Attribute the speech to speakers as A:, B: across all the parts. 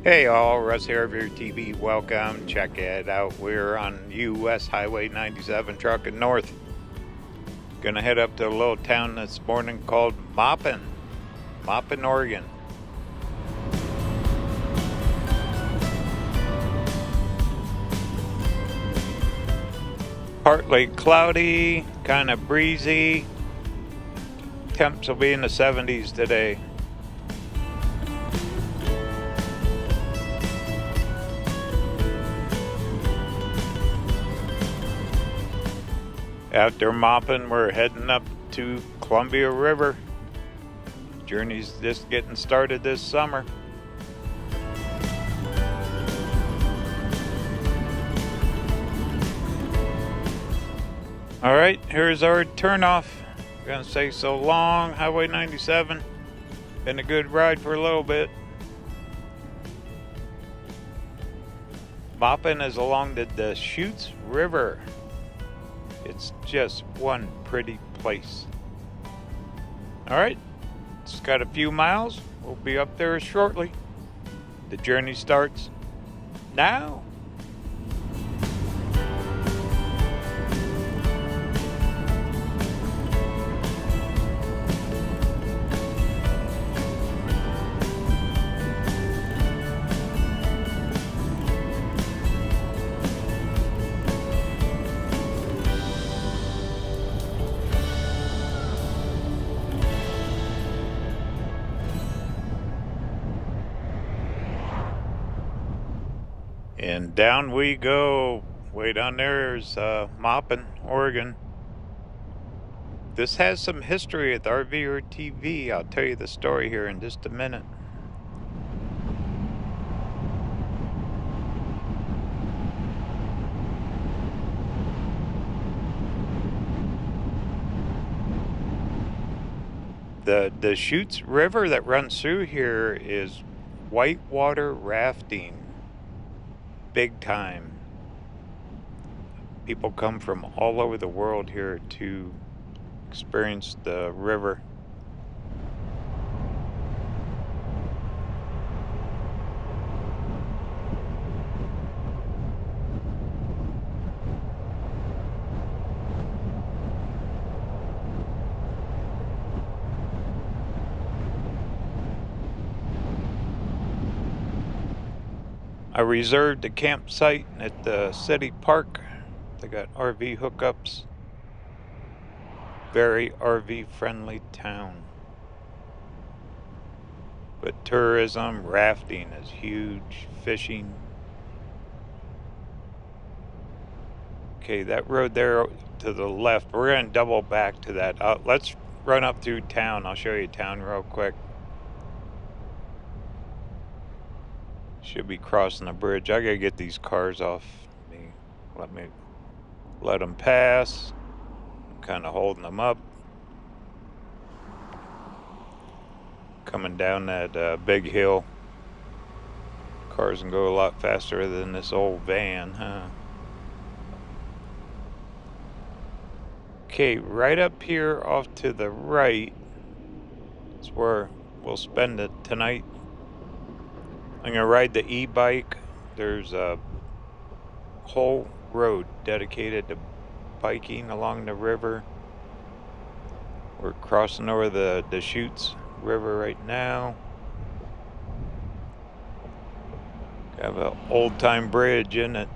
A: Hey all, Russ here, RVerTV. Welcome. Check it out. We're on US Highway 97 trucking north. Gonna head up to a little town this morning called Maupin, Oregon. Partly cloudy, kind of breezy. Temps will be in the 70s today. After Maupin, we're heading up to Columbia River. Journey's just getting started this summer. All right, here's our turnoff. Gonna say so long, Highway 97. Been a good ride for a little bit. Maupin is along the Deschutes River. It's just one pretty place. All right, it's got a few miles. We'll be up there shortly. The journey starts now. And down we go. Way down there is Maupin, Oregon. This has some history at the RVerTV. I'll tell you the story here in just a minute. The Deschutes River that runs through here is whitewater rafting. Big time. People come from all over the world here to experience the river. I reserved a campsite at the city park. They got RV hookups. Very RV friendly town. But tourism, rafting is huge, fishing. Okay, that road there to the left, we're gonna double back to that. Let's run up through town. I'll show you town real quick. Should be crossing the bridge. I gotta get these cars off me. Let them pass. I'm kind of holding them up. Coming down that big hill. Cars can go a lot faster than this old van, huh? Okay, right up here off to the right is where we'll spend it tonight. I'm gonna ride the e-bike. There's a whole road dedicated to biking along the river. We're crossing over the Deschutes River right now. Have an old-time bridge in it.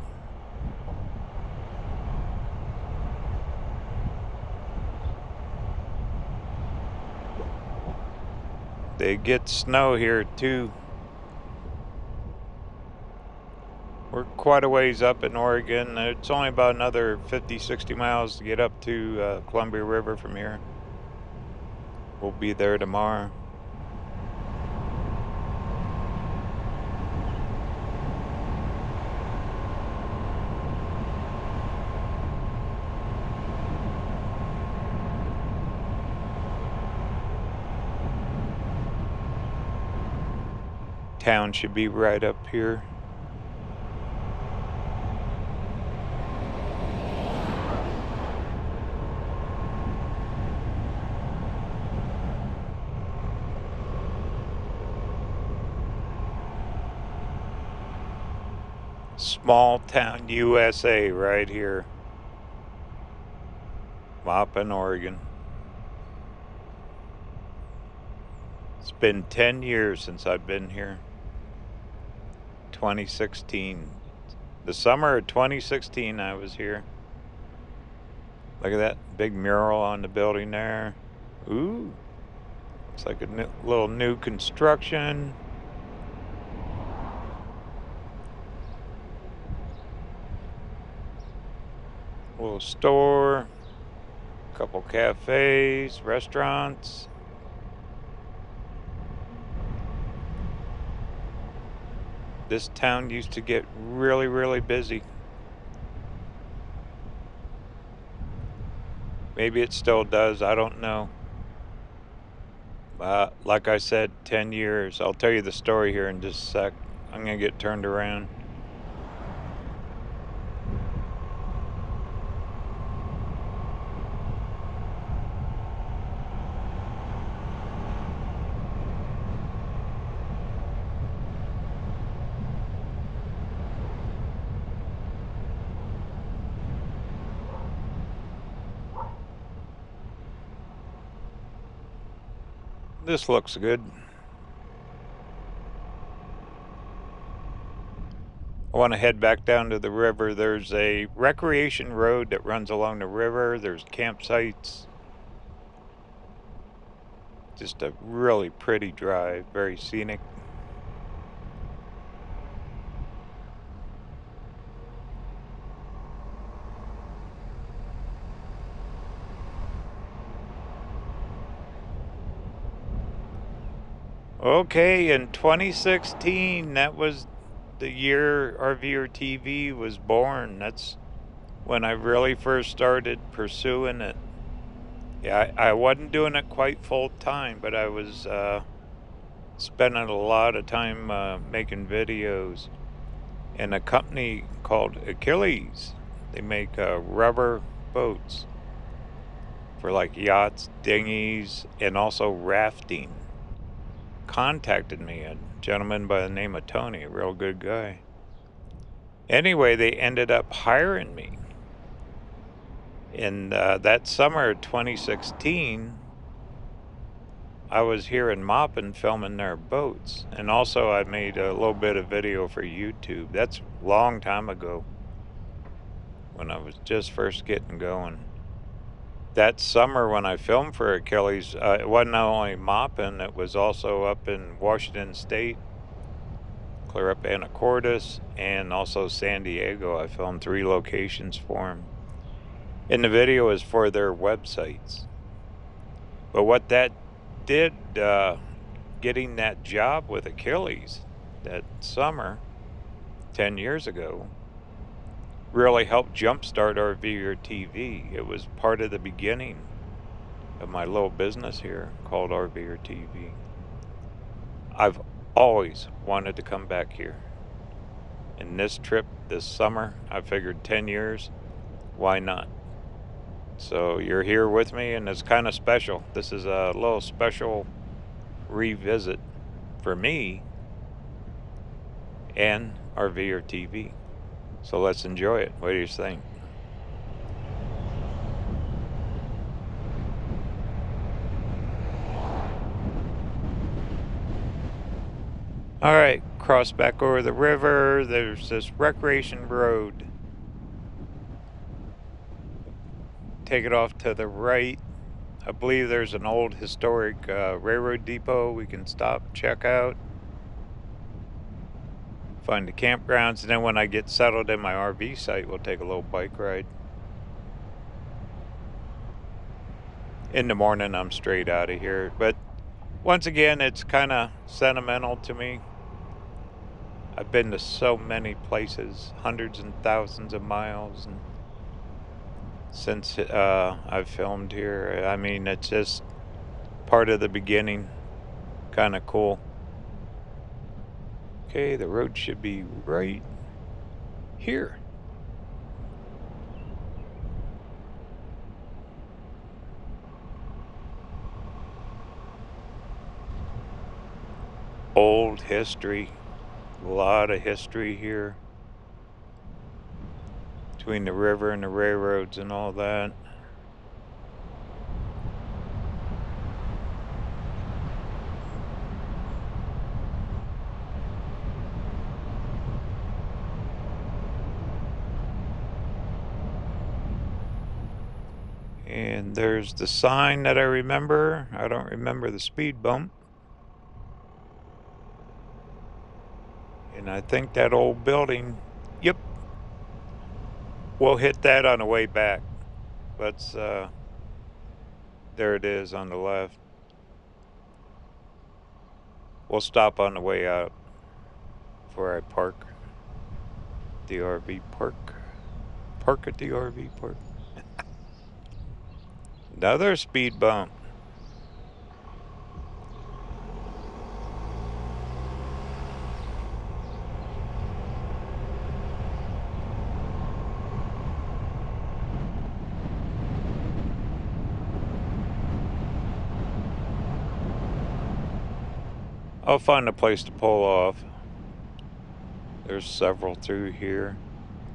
A: They get snow here too. We're quite a ways up in Oregon. It's only about another 50-60 miles to get up to Columbia River from here. We'll be there tomorrow. Town should be right up here. Small town USA right here. Maupin, Oregon. It's been 10 years since I've been here. 2016. The summer of 2016 I was here. Look at that big mural on the building there. Ooh. It's like a little new construction. Little store. Couple cafes, restaurants. This town used to get really, really busy. Maybe it still does, I don't know. Like I said, 10 years. I'll tell you the story here in just a sec. I'm gonna get turned around. This looks good. I want to head back down to the river. There's a recreation road that runs along the river. There's campsites. Just a really pretty drive, very scenic. Okay, in 2016, that was the year RVerTV was born. That's when I really first started pursuing it. Yeah, I wasn't doing it quite full time, but I was spending a lot of time making videos. And a company called Achilles, they make rubber boats for like yachts, dinghies, and also rafting. Contacted me, a gentleman by the name of Tony, a real good guy. Anyway, they ended up hiring me. In that summer of 2016, I was here in Maupin filming their boats. And also I made a little bit of video for YouTube. That's a long time ago when I was just first getting going. That summer when I filmed for Achilles, it wasn't only Maupin, it was also up in Washington State, clear up Anacortes, and also San Diego. I filmed 3 locations for them. And the video is for their websites. But what that did, getting that job with Achilles that summer, 10 years ago, really helped jumpstart RVerTV. It was part of the beginning of my little business here called RVerTV. I've always wanted to come back here. And this trip this summer, I figured 10 years, why not? So you're here with me, and it's kind of special. This is a little special revisit for me and RVerTV. So let's enjoy it. What do you think? All right, cross back over the river. There's this recreation road. Take it off to the right. I believe there's an old historic railroad depot we can stop, check out, find the campgrounds, and then when I get settled in my RV site, we'll take a little bike ride. In the morning, I'm straight out of here. But once again, it's kind of sentimental to me. I've been to so many places, hundreds and thousands of miles, and since I've filmed here. I mean, it's just part of the beginning. Kind of cool. Okay, the road should be right here. Old history. A lot of history here. between the river and the railroads and all that. And there's the sign that I remember. I don't remember the speed bump. And I think that old building, yep. We'll hit that on the way back. Let's, there it is on the left. We'll stop on the way out before I park the RV park. Park at the RV park. Another speed bump. I'll find a place to pull off. There's several through here.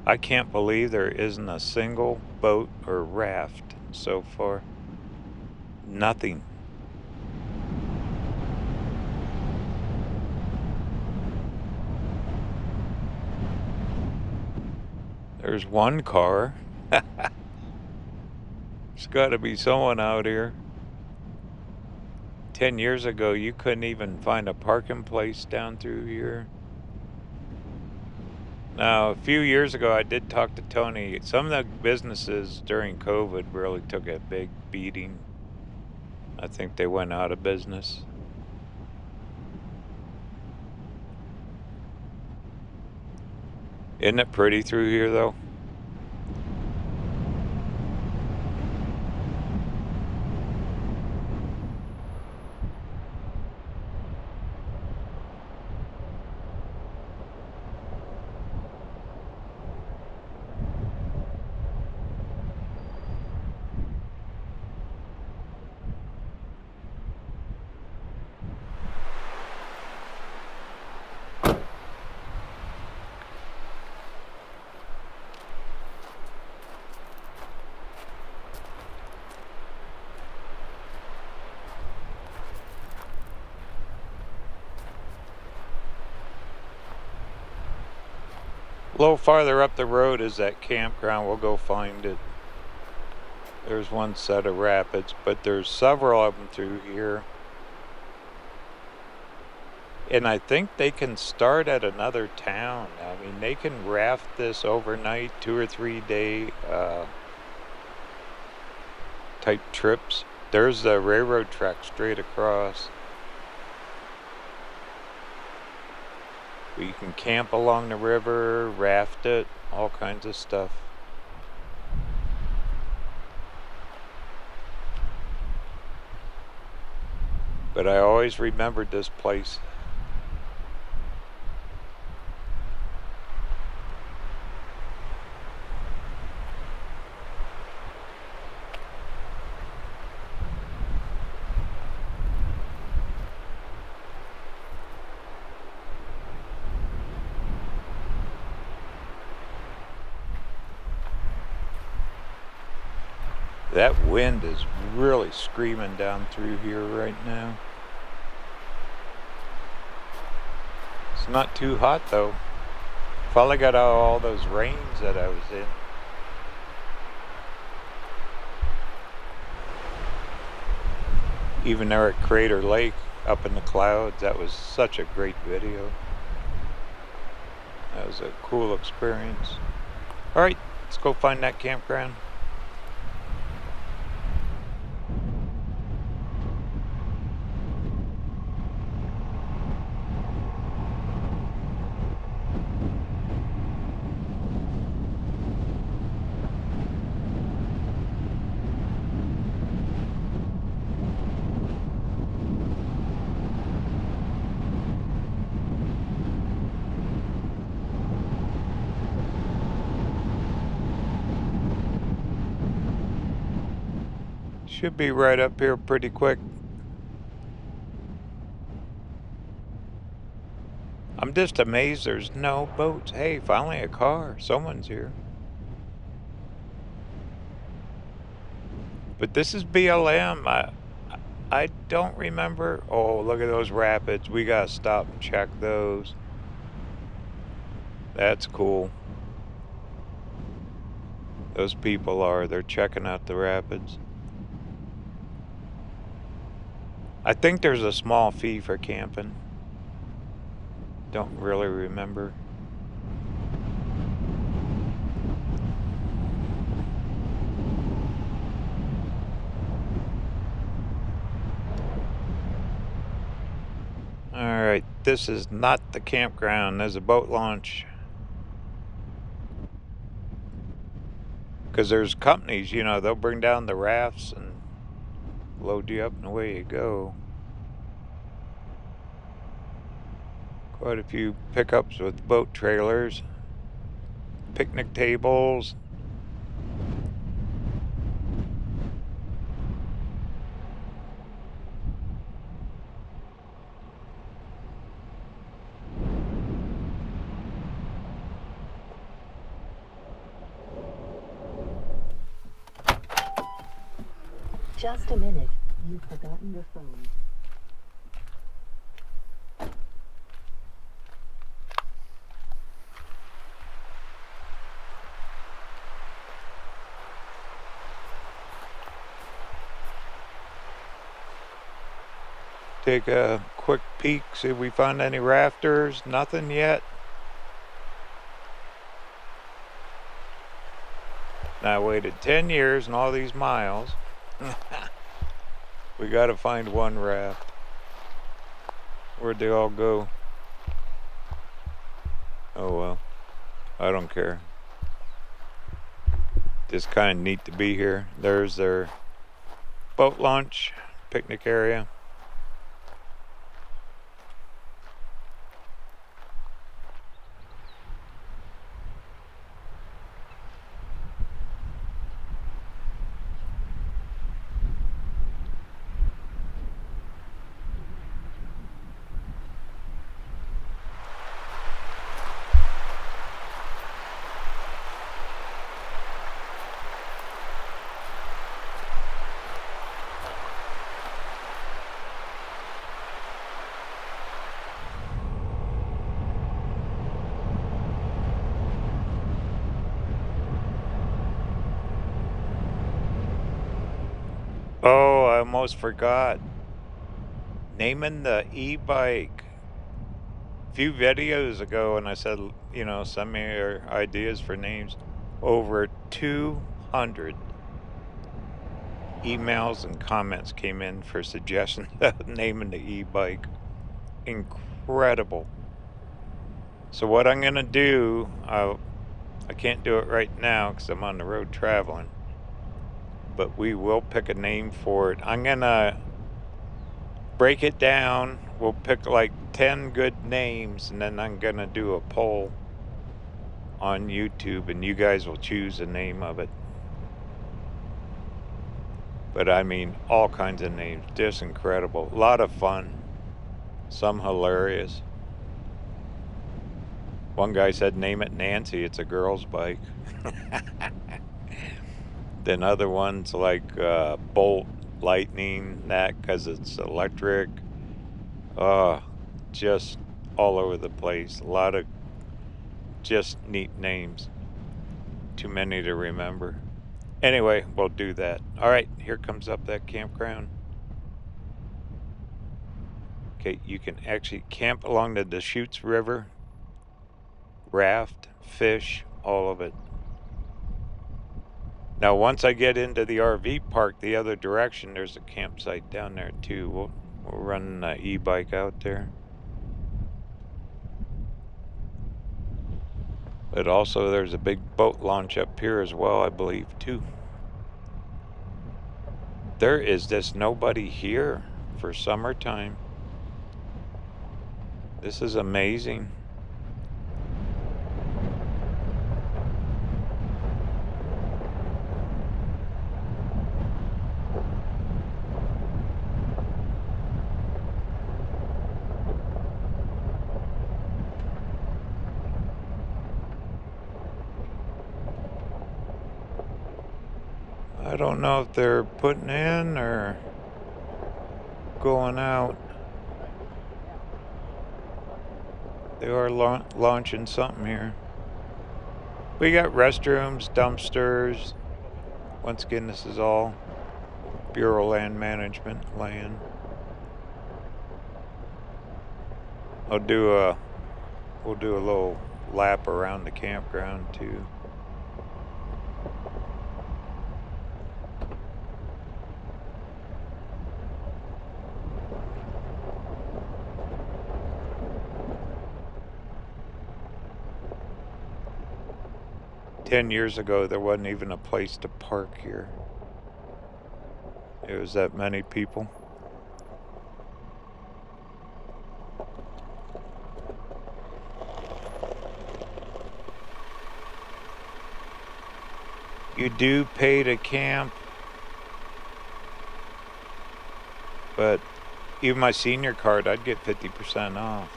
A: I can't believe there isn't a single boat or raft so far. Nothing. There's one car. There's got to be someone out here. 10 years ago, you couldn't even find a parking place down through here. Now, a few years ago, I did talk to Tony. Some of the businesses during COVID really took a big beating. I think they went out of business. Isn't it pretty through here, though? A little farther up the road is that campground. We'll go find it. There's one set of rapids, but there's several of them through here. And I think they can start at another town. I mean, they can raft this overnight, 2 or 3 day type trips. There's the railroad track straight across. You can camp along the river, raft it, all kinds of stuff. But I always remembered this place. That wind is really screaming down through here right now. It's not too hot though. Finally got out all those rains that I was in. Even there at Crater Lake up in the clouds, that was such a great video. That was a cool experience. Alright, let's go find that campground. Should be right up here pretty quick. I'm just amazed there's no boats. Hey, finally a car. Someone's here. But this is BLM. I don't remember. Oh, look at those rapids. We gotta stop and check those. That's cool. Those people they're checking out the rapids. I think there's a small fee for camping. Don't really remember. Alright, this is not the campground. There's a boat launch. Because there's companies, they'll bring down the rafts and load you up and away you go. Quite a few pickups with boat trailers, picnic tables.
B: Just a minute. You've forgotten your phone.
A: Take a quick peek, see if we find any rafters. Nothing yet. Now I waited 10 years and all these miles. We gotta find one raft. Where'd they all go? Oh well, I don't care. Just kind of neat to be here. There's their boat launch, picnic area. Oh, I almost forgot. Naming the e-bike. A few videos ago, and I said, send me your ideas for names. Over 200 emails and comments came in for suggestions of naming the e-bike. Incredible. So what I'm gonna do, I can't do it right now because I'm on the road traveling, but we will pick a name for it. I'm gonna break it down. We'll pick like 10 good names, and then I'm gonna do a poll on YouTube, and you guys will choose the name of it. But I mean, all kinds of names, just incredible. A lot of fun, some hilarious. One guy said, name it Nancy, it's a girl's bike. Then other ones like Bolt, Lightning, that because it's electric. Just all over the place. A lot of just neat names. Too many to remember. Anyway, we'll do that. All right, here comes up that campground. Okay, you can actually camp along the Deschutes River, raft, fish, all of it. Now, once I get into the RV park the other direction, there's a campsite down there too. We'll run an e-bike out there. But also there's a big boat launch up here as well, I believe, too. There is just nobody here for summertime. This is amazing. I I don't know if they're putting in or going out. They are launching something here. We got restrooms, dumpsters. Once again, this is all Bureau of Land Management land. We'll do a little lap around the campground too. Ten years ago, there wasn't even a place to park here. It was that many people. You do pay to camp, but even my senior card, I'd get 50% off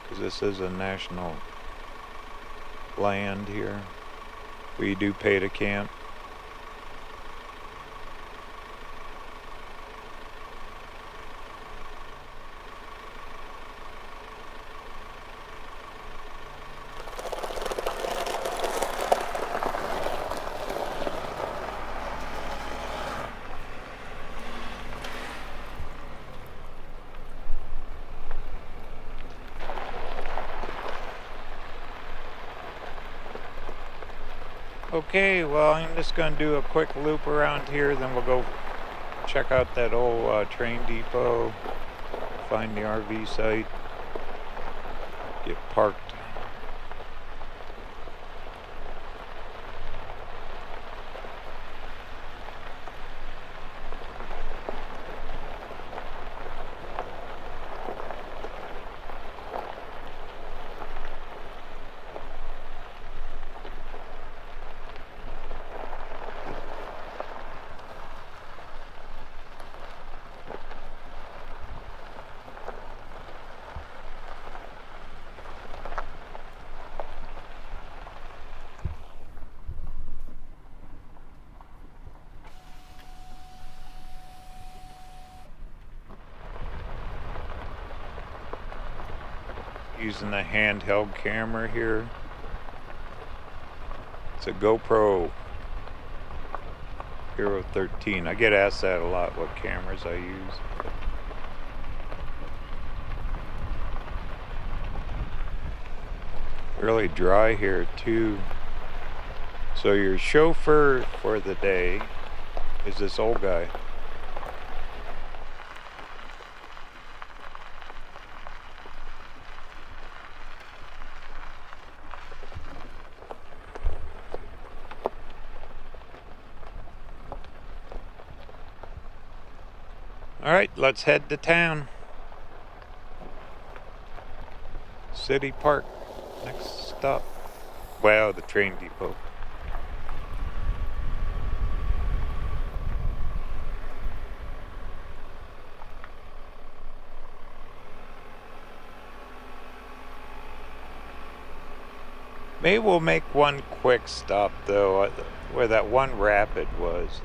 A: because this is a national land here. We do pay to camp. Okay, well, I'm just going to do a quick loop around here, then we'll go check out that old train depot, find the RV site, get parked. Using a handheld camera here. It's a GoPro Hero 13. I get asked that a lot, what cameras I use. Really dry here too. So your chauffeur for the day is this old guy. Alright, let's head to town. City Park, next stop. Wow, the train depot. Maybe we'll make one quick stop though, where that one rapid was.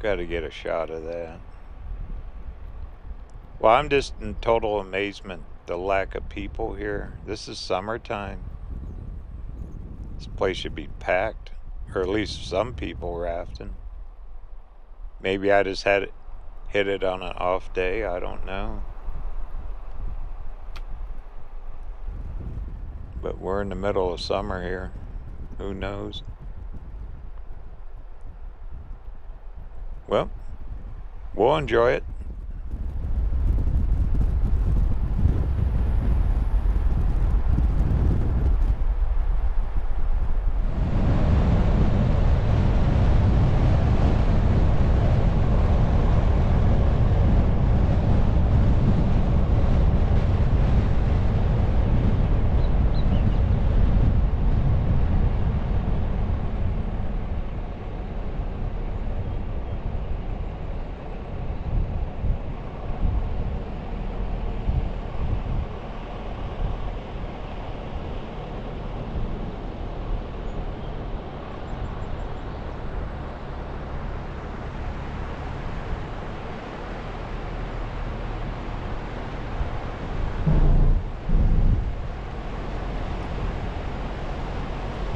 A: Got to get a shot of that. Well, I'm just in total amazement, the lack of people here. This is summertime. This place should be packed, or at least some people rafting. Maybe I just hit it on an off day, I don't know. But we're in the middle of summer here. Who knows? Well, we'll enjoy it.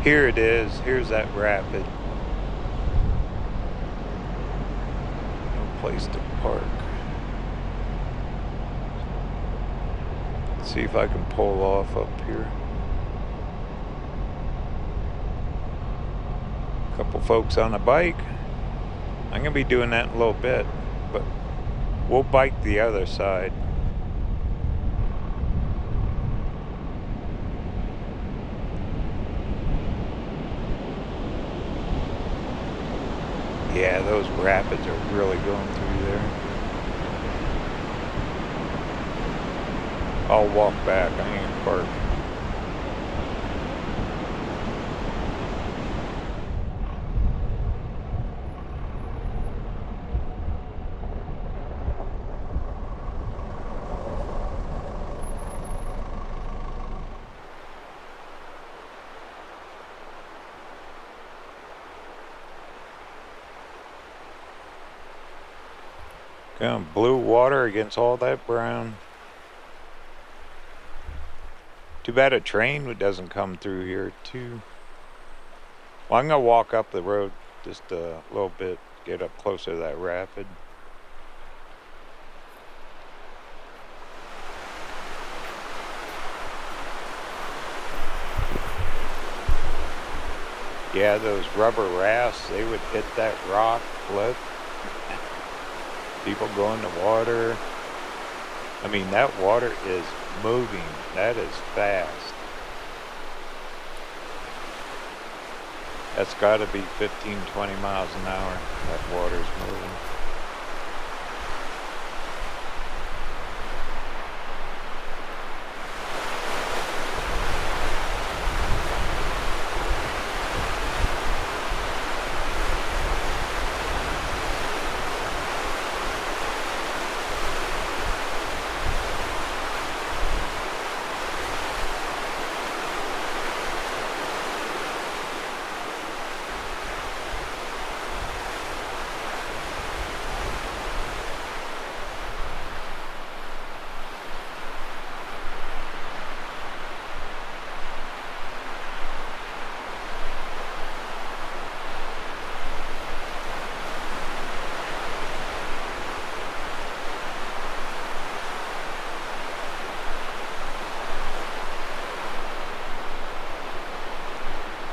A: Here it is. Here's that rapid. No place to park. Let's see if I can pull off up here. Couple folks on a bike. I'm gonna be doing that in a little bit, but we'll bike the other side. Yeah, those rapids are really going through there. I'll walk back. I ain't gonna park. Kind of blue water against all that brown. Too bad a train doesn't come through here too. Well, I'm gonna walk up the road just a little bit, get up closer to that rapid. Yeah, those rubber rafts, they would hit that rock, flip. People go in the water. I mean, that water is moving. That is fast. That's got to be 15, 20 miles an hour. That water's moving.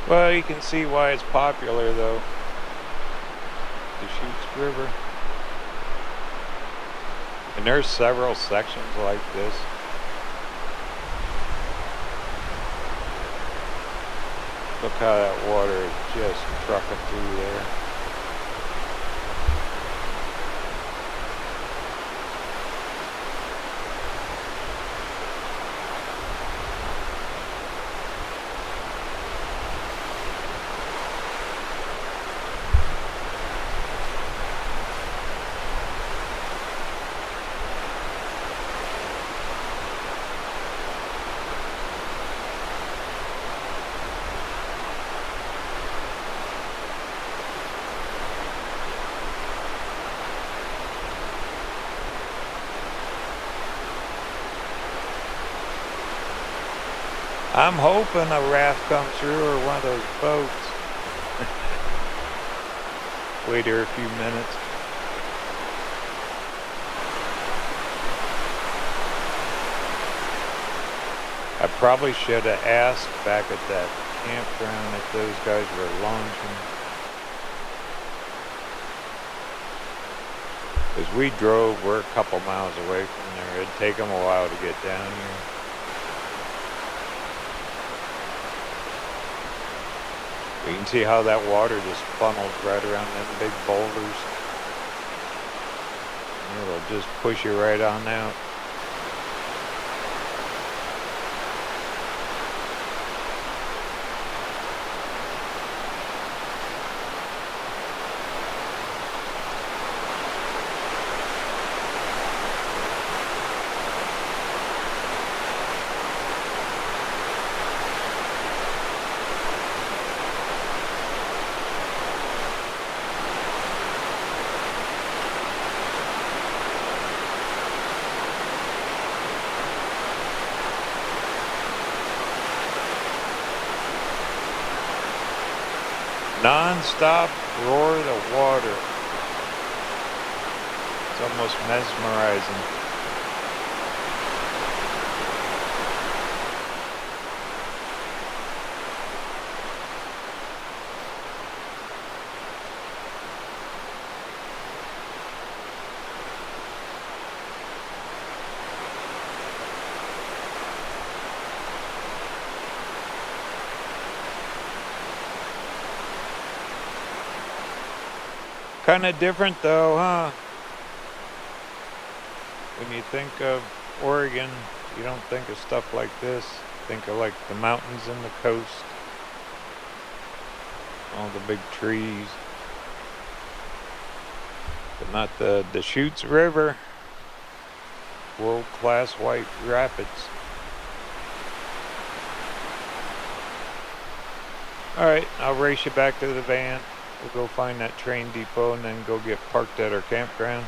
A: Well, you can see why it's popular though. Deschutes River. And there's several sections like this. Look how that water is just trucking through there. I'm hoping a raft comes through or one of those boats. Wait here a few minutes. I probably should have asked back at that campground if those guys were launching. Because we drove, we're a couple miles away from there. It'd take them a while to get down here. You can see how that water just funnels right around them big boulders. And it'll just push you right on out. Non-stop roar of the water. It's almost mesmerizing. Kind of different though, huh? When you think of Oregon, you don't think of stuff like this. Think of like the mountains and the coast. All the big trees. But not the Deschutes River. World-class white rapids. Alright, I'll race you back to the van. We'll go find that train depot and then go get parked at our campground.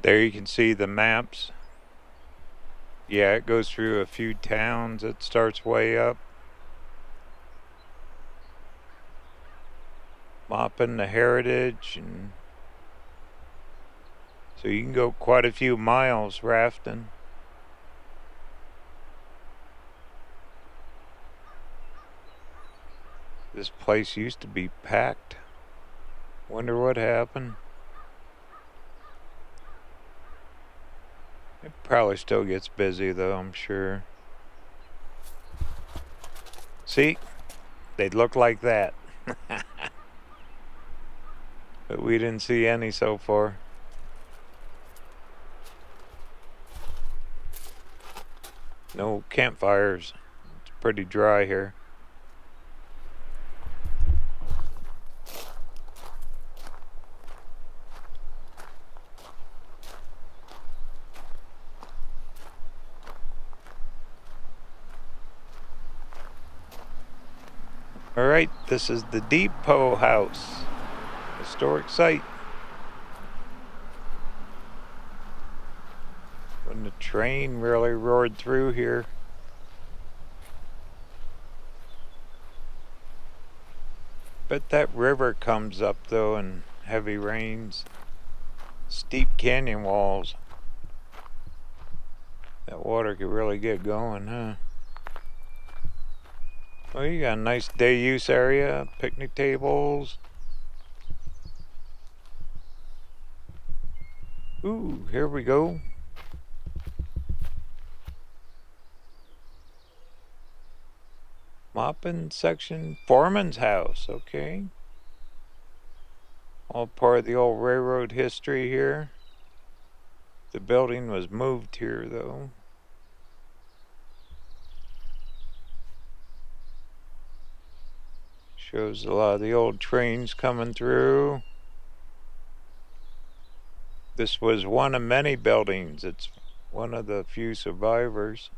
A: There you can see the maps. Yeah, it goes through a few towns. It starts way up. Maupin, the Heritage, and so you can go quite a few miles rafting. This place used to be packed. Wonder what happened. It probably still gets busy though, I'm sure. See? They'd look like that. But we didn't see any so far. No campfires. It's pretty dry here. Alright, this is the Depot House. Historic site. When the train really roared through here. Bet that river comes up though in heavy rains. Steep canyon walls. That water could really get going, huh? Well, you got a nice day use area, picnic tables. Ooh, here we go. Maupin section, foreman's house, okay. All part of the old railroad history here. The building was moved here though. Shows a lot of the old trains coming through. This was one of many buildings. It's one of the few survivors.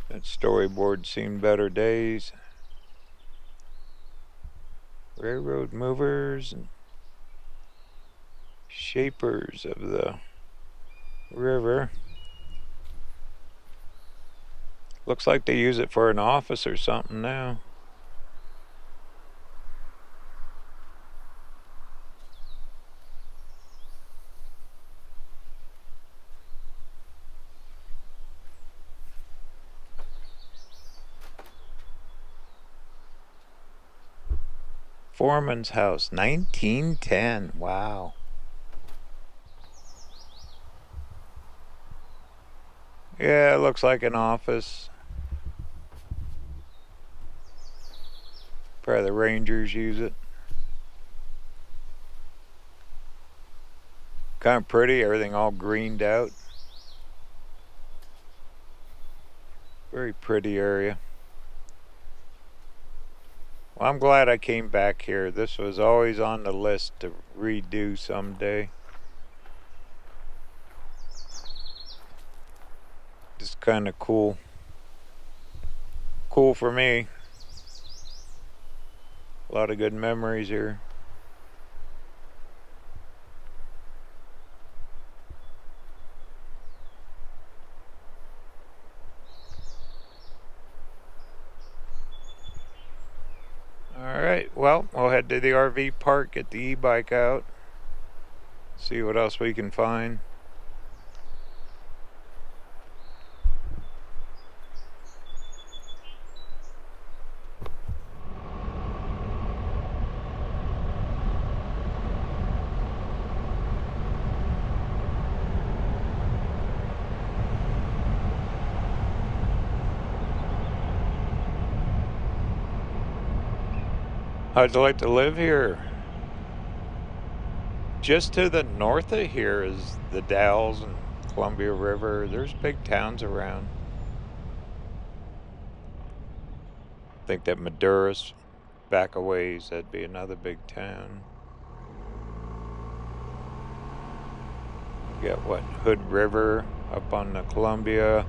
A: That storyboard seen better days. Railroad movers and shapers of the river. Looks like they use it for an office or something now. Foreman's house, 1910. Wow. Yeah, it looks like an office. Probably the Rangers use it. Kind of pretty, everything all greened out. Very pretty area. Well, I'm glad I came back here. This was always on the list to redo someday. Just kind of cool. Cool for me. A lot of good memories here. Alright, well, we'll head to the RV park, get the e-bike out, see what else we can find. How'd you like to live here? Just to the north of here is the Dalles and Columbia River. There's big towns around. I think that Maduras back a ways, that'd be another big town. You got what, Hood River up on the Columbia.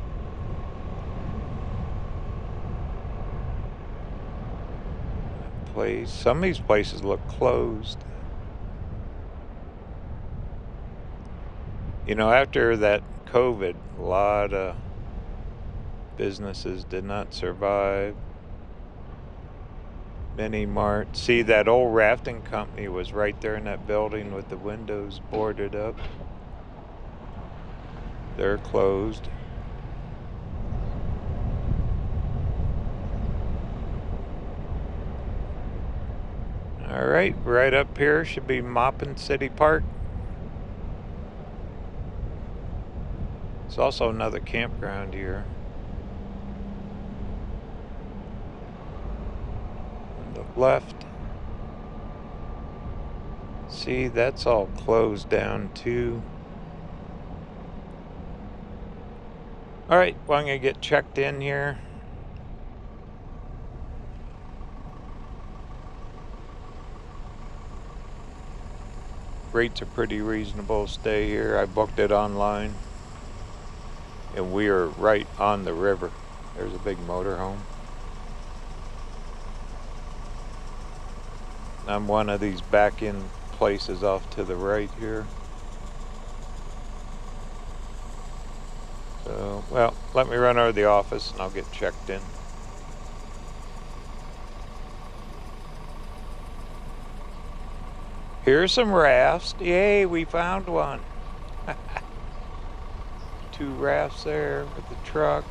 A: Place. Some of these places look closed. You know, after that COVID, a lot of businesses did not survive. Mini Mart. See, that old rafting company was right there in that building with the windows boarded up. They're closed. Alright, right up here should be Maupin City Park. There's also another campground here. On the left. See, that's all closed down too. All right, well, I'm gonna get checked in here. Rates are pretty reasonable. Stay here. I booked it online, and we are right on the river. There's a big motorhome. I'm one of these back-in places off to the right here. So, well, let me run over to the office and I'll get checked in. Here's some rafts. Yay, we found one. 2 rafts there with the truck.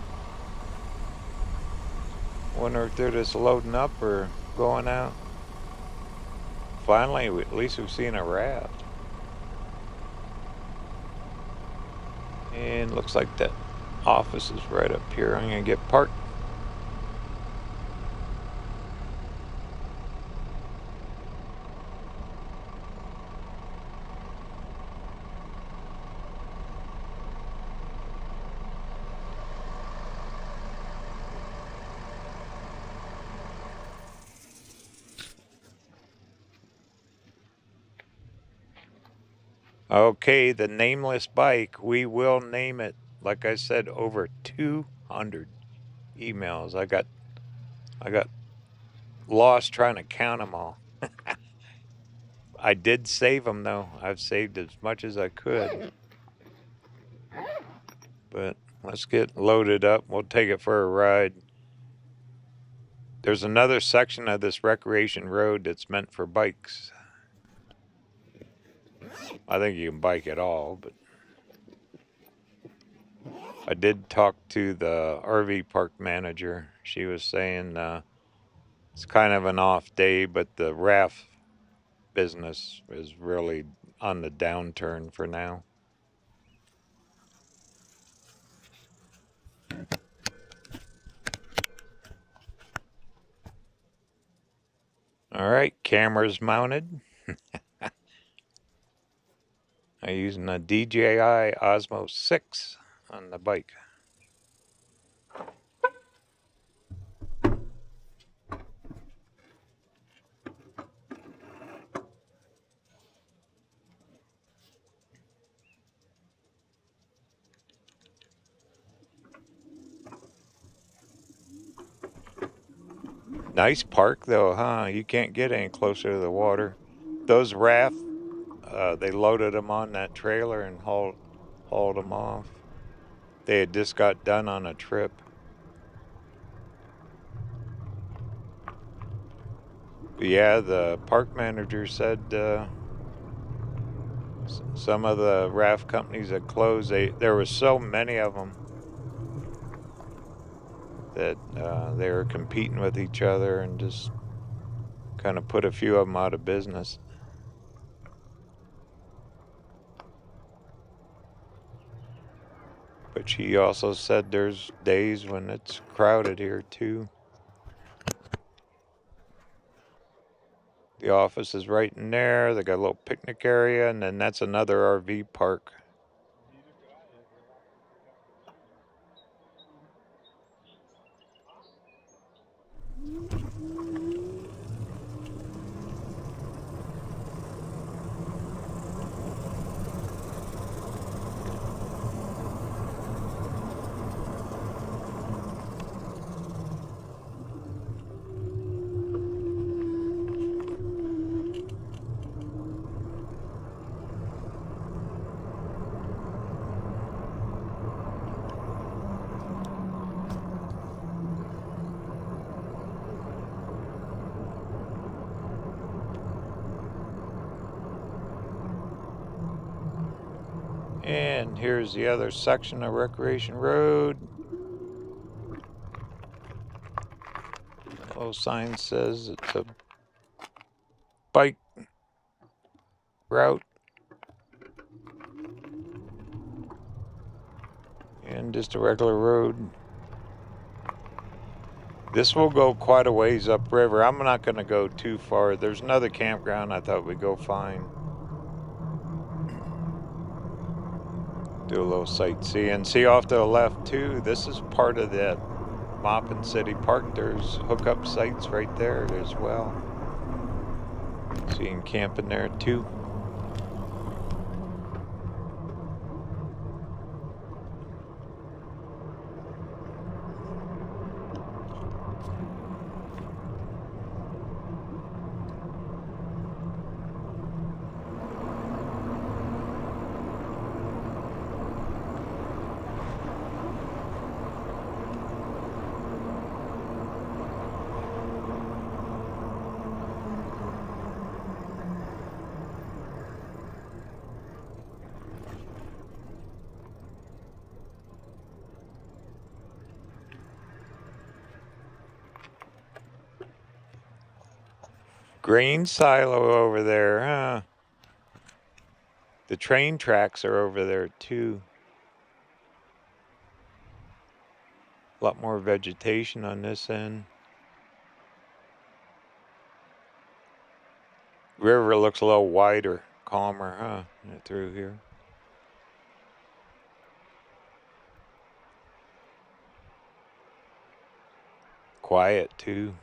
A: Wonder if they're just loading up or going out. Finally, at least we've seen a raft. And looks like that office is right up here. I'm gonna get parked. Okay, the nameless bike, we will name it. Like I said, over 200 emails. I got lost trying to count them all. I did save them though. I've saved as much as I could. But let's get loaded up. We'll take it for a ride. There's another section of this recreation road that's meant for bikes. I think you can bike it all, but I did talk to the RV park manager. She was saying it's kind of an off day, but the raft business is really on the downturn for now. All right, cameras mounted. I'm using a DJI Osmo 6 on the bike. Nice park though, huh? You can't get any closer to the water. Those rafts, they loaded them on that trailer and hauled them off. They had just got done on a trip. But yeah, the park manager said some of the raft companies had closed. There were so many of them that they were competing with each other and just kind of put a few of them out of business. But she also said there's days when it's crowded here too. The office is right in there. They got a little picnic area, and then that's another RV park. And here's the other section of Recreation Road. Little sign says it's a bike route. And just a regular road. This will go quite a ways upriver. I'm not going to go too far. There's another campground I thought we'd go find. Do a little sightseeing. See off to the left too, this is part of the Maupin City Park. There's hookup sites right there as well. So you can camp in there too. Grain silo over there, huh? The train tracks are over there too. A lot more vegetation on this end. River looks a little wider, calmer, huh? Through here. Quiet too.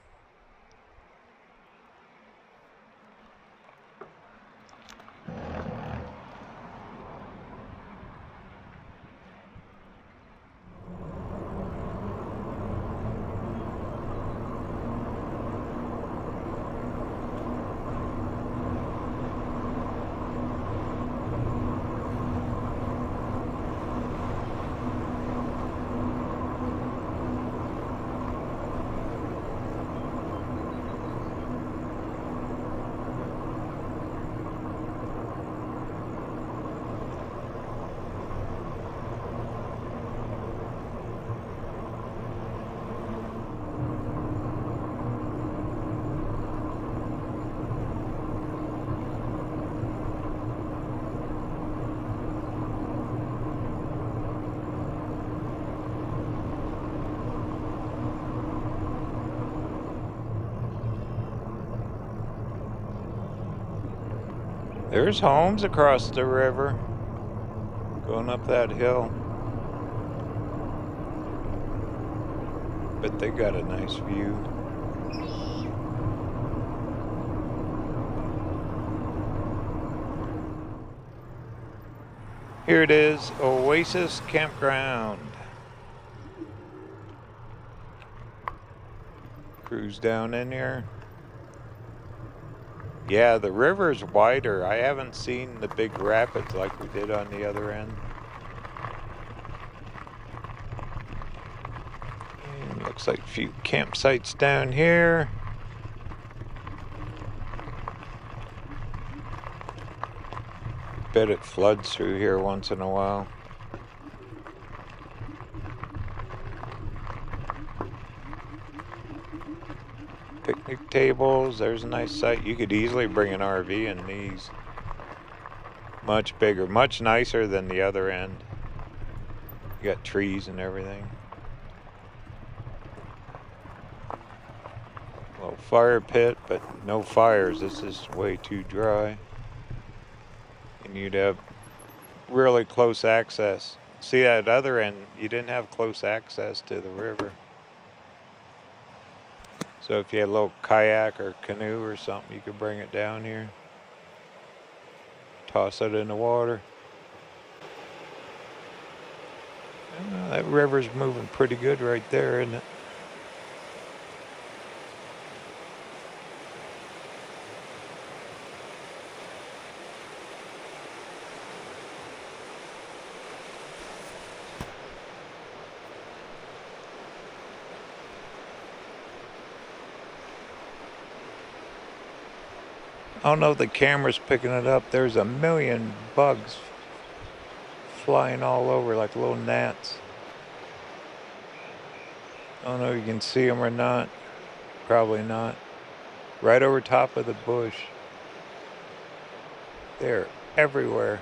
A: There's homes across the river, going up that hill. But they got a nice view. Here it is, Oasis Campground. Cruise down in here. Yeah, the river's wider. I haven't seen the big rapids like we did on the other end. And looks like a few campsites down here. Bet it floods through here once in a while. Picnic tables, there's a nice site. You could easily bring an RV in these. Much bigger, much nicer than the other end. You got trees and everything. A little fire pit, but no fires. This is way too dry. And you'd have really close access. See, at the other end, you didn't have close access to the river. So if you had a little kayak or canoe or something, you could bring it down here. Toss it in the water. That river's moving pretty good right there, isn't it? I don't know if the camera's picking it up. There's a million bugs flying all over like little gnats. I don't know if you can see them or not. Probably not. Right over top of the bush. They're everywhere.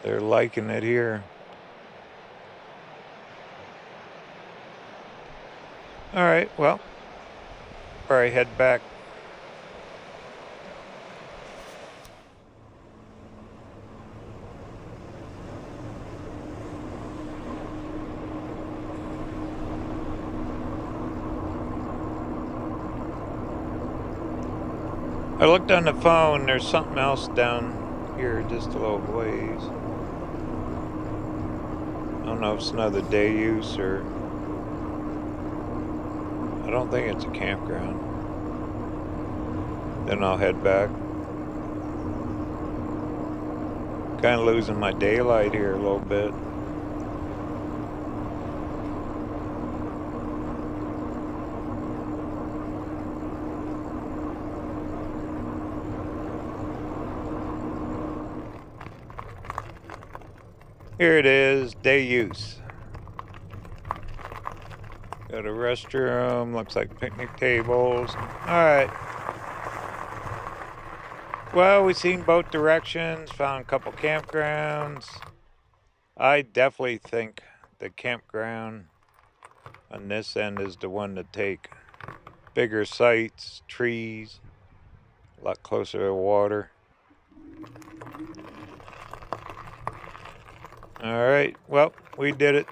A: They're liking it here. All right, well, before I head back, I looked on the phone, there's something else down here just a little ways. I don't know if it's another day use or... I don't think it's a campground. Then I'll head back. Kind of losing my daylight here a little bit. Here it is, day use. Got a restroom, looks like picnic tables. Alright. Well, we've seen both directions, found a couple campgrounds. I definitely think the campground on this end is the one to take. Bigger sites, trees, a lot closer to water. Alright, well, we did it.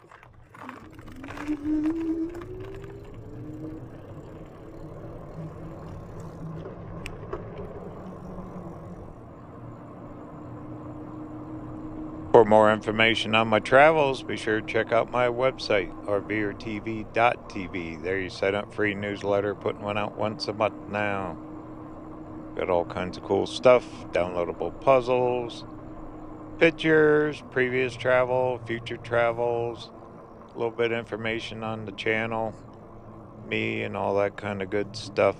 A: For more information on my travels, be sure to check out my website, RVerTV.tv. There you sign up for a newsletter, putting one out once a month now. Got all kinds of cool stuff, downloadable puzzles, pictures, previous travel, future travels, a little bit of information on the channel, me, and all that kind of good stuff.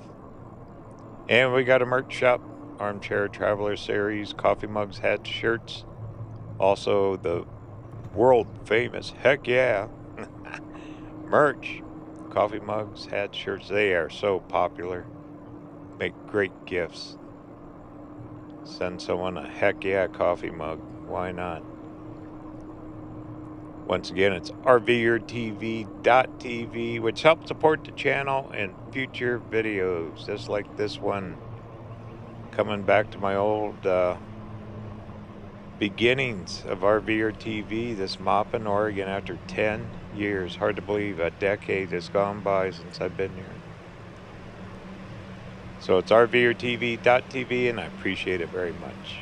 A: And we got a merch shop, Armchair Traveler Series, coffee mugs, hats, shirts. Also the world famous, heck yeah, merch, coffee mugs, hats, shirts. They are so popular. Make great gifts. Send someone a heck yeah coffee mug. Why not? Once again, it's RVerTV.tv, which helps support the channel and future videos, just like this one. Coming back to my old beginnings of RVerTV, this Maupin, Oregon, after 10 years. Hard to believe a decade has gone by since I've been here. So it's RVerTV.tv, and I appreciate it very much.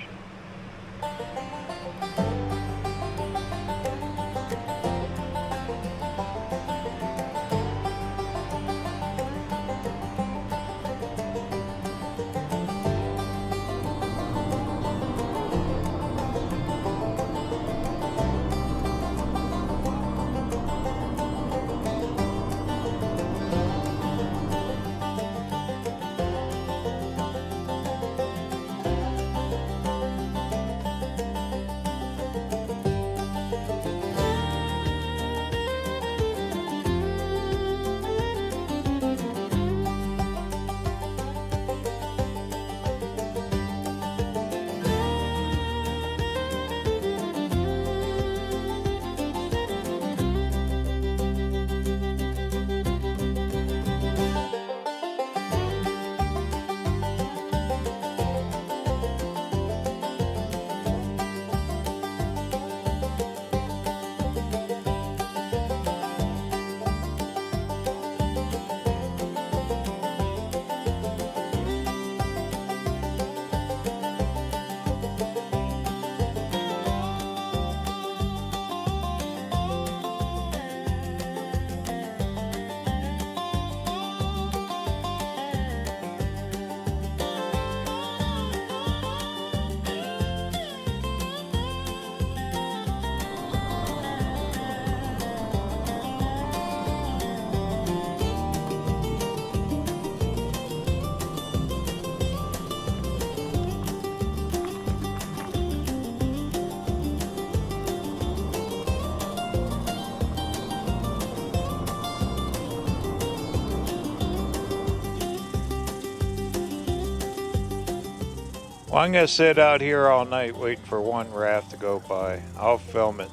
A: Well, I'm going to sit out here all night waiting for one raft to go by. I'll film it.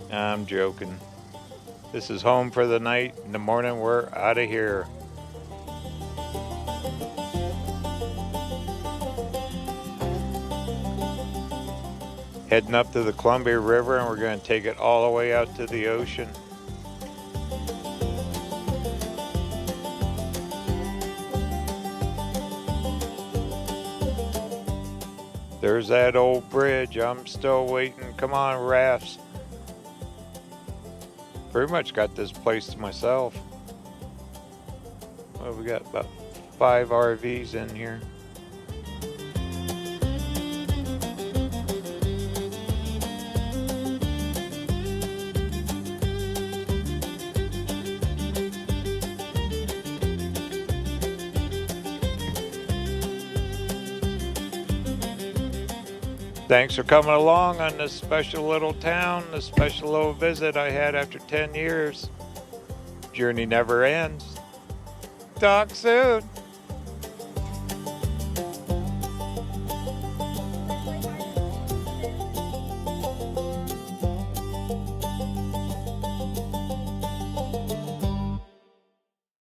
A: I'm joking. This is home for the night. In the morning, we're out of here. Heading up to the Columbia River, and we're going to take it all the way out to the ocean. There's that old bridge. I'm still waiting. Come on, rafts. Pretty much got this place to myself. Well, we got about 5 RVs in here. Thanks for coming along on this special little town, this special little visit I had after 10 years. Journey never ends. Talk soon.